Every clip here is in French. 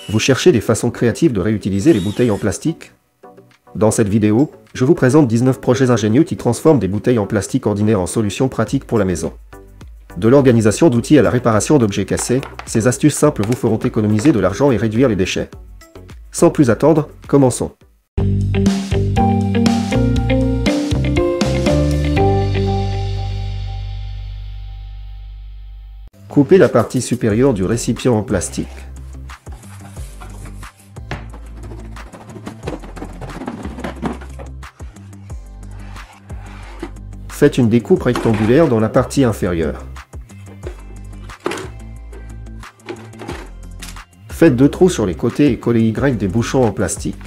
Vous cherchez des façons créatives de réutiliser les bouteilles en plastique? Dans cette vidéo, je vous présente 19 projets ingénieux qui transforment des bouteilles en plastique ordinaire en solutions pratiques pour la maison. De l'organisation d'outils à la réparation d'objets cassés, ces astuces simples vous feront économiser de l'argent et réduire les déchets. Sans plus attendre, commençons. Coupez la partie supérieure du récipient en plastique. Faites une découpe rectangulaire dans la partie inférieure. Faites 2 trous sur les côtés et collez Y des bouchons en plastique.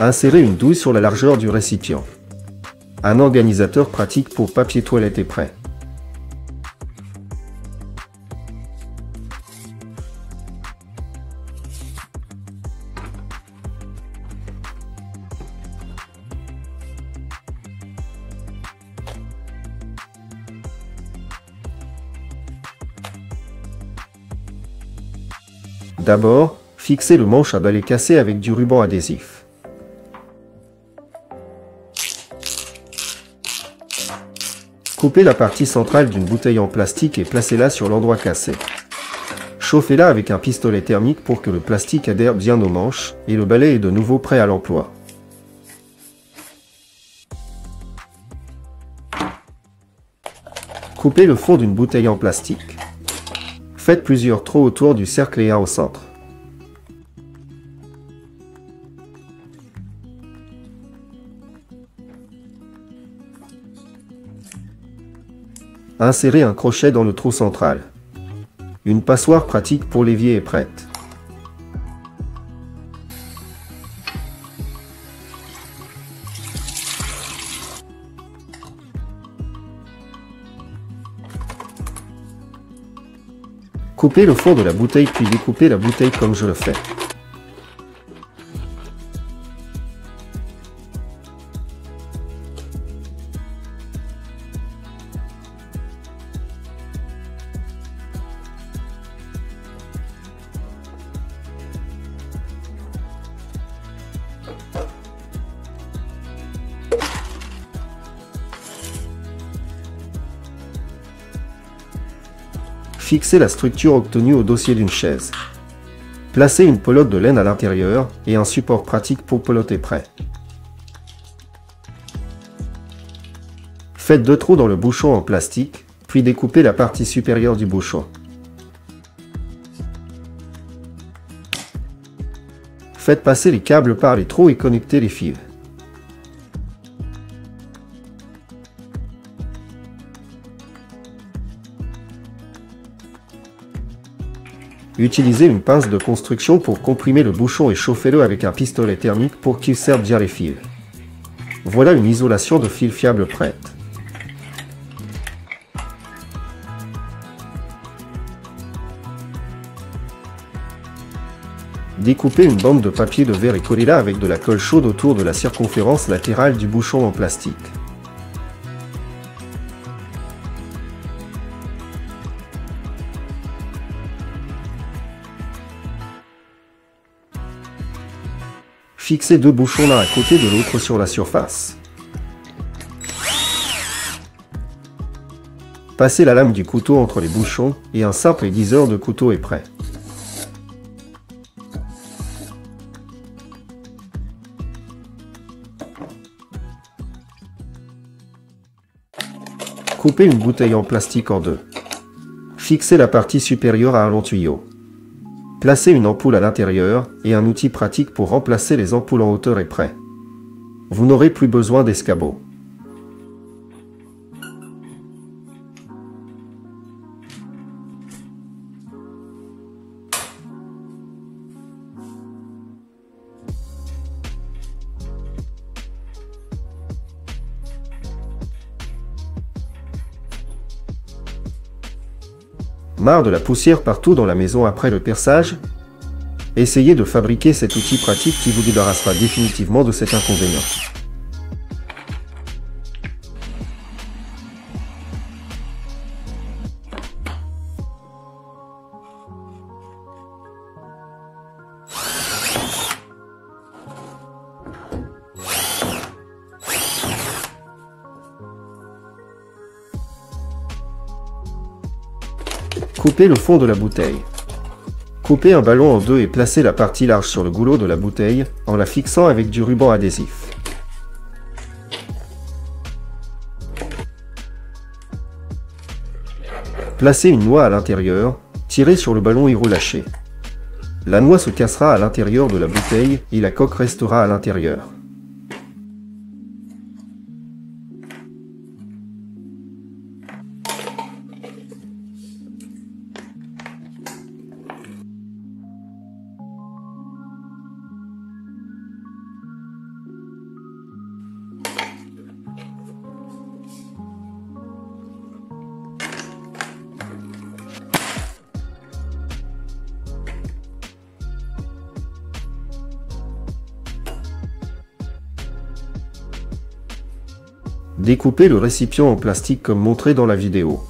Insérez une douille sur la largeur du récipient. Un organisateur pratique pour papier toilette est prêt. D'abord, fixez le manche à balai cassé avec du ruban adhésif. Coupez la partie centrale d'une bouteille en plastique et placez-la sur l'endroit cassé. Chauffez-la avec un pistolet thermique pour que le plastique adhère bien aux manches et le balai est de nouveau prêt à l'emploi. Coupez le fond d'une bouteille en plastique. Faites plusieurs trous autour du cercle et un au centre. Insérez un crochet dans le trou central. Une passoire pratique pour l'évier est prête. Coupez le fond de la bouteille puis découpez la bouteille comme je le fais. Fixez la structure obtenue au dossier d'une chaise. Placez une pelote de laine à l'intérieur et un support pratique pour peloter prêt. Faites 2 trous dans le bouchon en plastique, puis découpez la partie supérieure du bouchon. Faites passer les câbles par les trous et connectez les fils. Utilisez une pince de construction pour comprimer le bouchon et chauffez-le avec un pistolet thermique pour qu'il serve bien les fils. Voilà une isolation de fil fiable prête. Découpez une bande de papier de verre et collez-la avec de la colle chaude autour de la circonférence latérale du bouchon en plastique. Fixez 2 bouchons l'un à côté de l'autre sur la surface. Passez la lame du couteau entre les bouchons et un simple aiguiseur de couteau est prêt. Coupez une bouteille en plastique en 2. Fixez la partie supérieure à un long tuyau. Placez une ampoule à l'intérieur et un outil pratique pour remplacer les ampoules en hauteur est prêt. Vous n'aurez plus besoin d'escabeau. Marre de la poussière partout dans la maison après le perçage? Essayez de fabriquer cet outil pratique qui vous débarrassera définitivement de cet inconvénient. Coupez le fond de la bouteille. Coupez un ballon en deux et placez la partie large sur le goulot de la bouteille en la fixant avec du ruban adhésif. Placez une noix à l'intérieur, tirez sur le ballon et relâchez. La noix se cassera à l'intérieur de la bouteille et la coque restera à l'intérieur. Découpez le récipient en plastique comme montré dans la vidéo.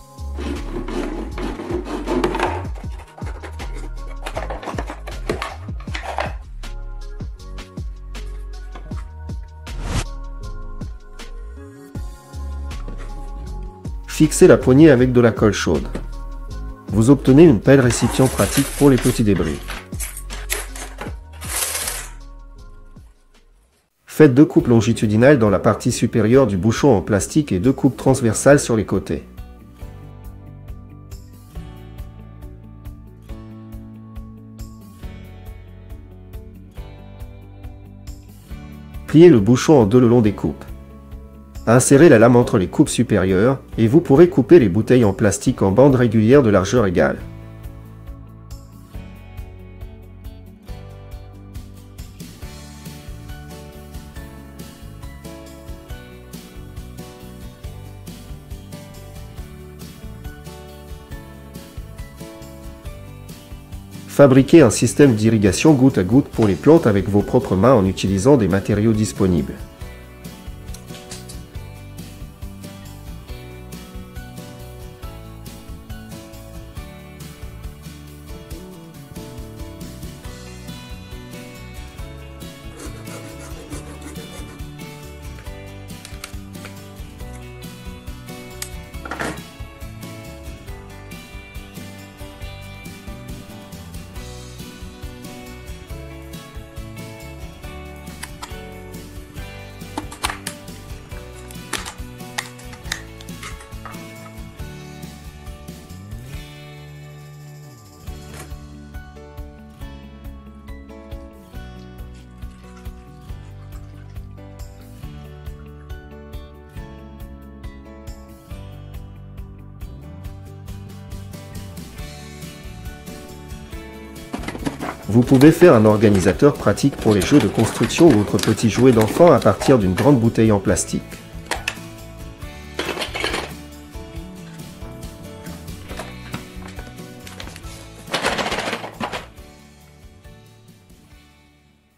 Fixez la poignée avec de la colle chaude. Vous obtenez une pelle récipient pratique pour les petits débris. Faites 2 coupes longitudinales dans la partie supérieure du bouchon en plastique et 2 coupes transversales sur les côtés. Pliez le bouchon en deux le long des coupes. Insérez la lame entre les coupes supérieures et vous pourrez couper les bouteilles en plastique en bandes régulières de largeur égale. Fabriquez un système d'irrigation goutte à goutte pour les plantes avec vos propres mains en utilisant des matériaux disponibles. Vous pouvez faire un organisateur pratique pour les jeux de construction ou autres petits jouets d'enfants à partir d'une grande bouteille en plastique.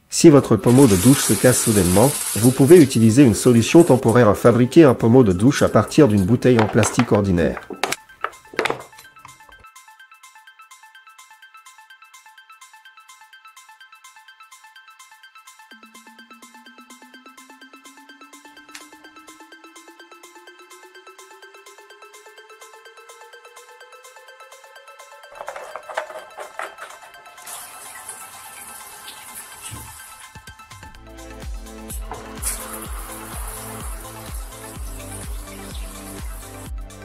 Si votre pommeau de douche se casse soudainement, vous pouvez utiliser une solution temporaire à fabriquer un pommeau de douche à partir d'une bouteille en plastique ordinaire.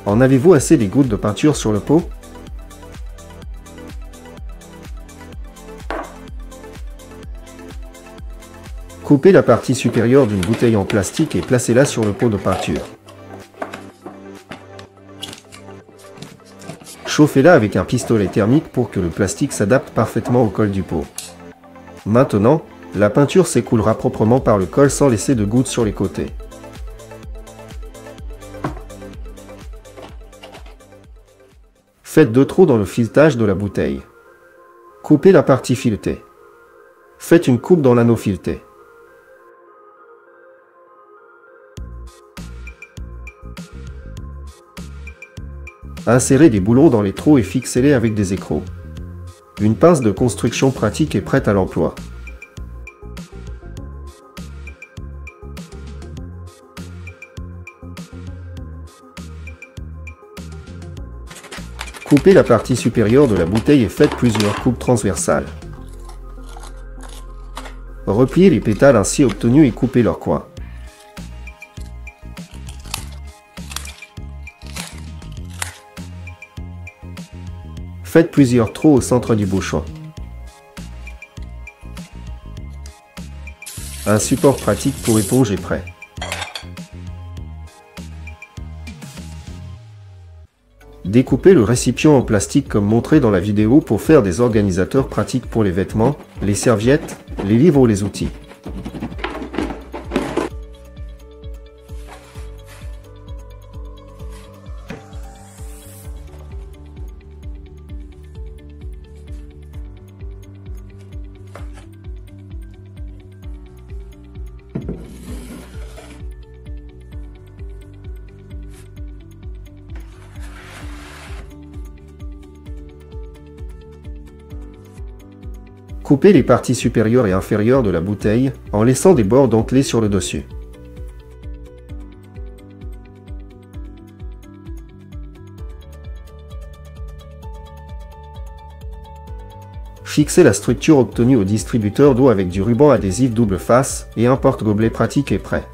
En avez-vous assez des gouttes de peinture sur le pot? Coupez la partie supérieure d'une bouteille en plastique et placez-la sur le pot de peinture. Chauffez-la avec un pistolet thermique pour que le plastique s'adapte parfaitement au col du pot. Maintenant, la peinture s'écoulera proprement par le col sans laisser de gouttes sur les côtés. Faites 2 trous dans le filetage de la bouteille. Coupez la partie filetée. Faites une coupe dans l'anneau fileté. Insérez des boulons dans les trous et fixez-les avec des écrous. Une pince de construction pratique est prête à l'emploi. Coupez la partie supérieure de la bouteille et faites plusieurs coupes transversales. Repliez les pétales ainsi obtenus et coupez leurs coins. Faites plusieurs trous au centre du bouchon. Un support pratique pour éponge est prêt. Découpez le récipient en plastique comme montré dans la vidéo pour faire des organisateurs pratiques pour les vêtements, les serviettes, les livres ou les outils. Coupez les parties supérieures et inférieures de la bouteille en laissant des bords dentelés sur le dessus. Fixez la structure obtenue au distributeur d'eau avec du ruban adhésif double face et un porte-gobelet pratique est prêt.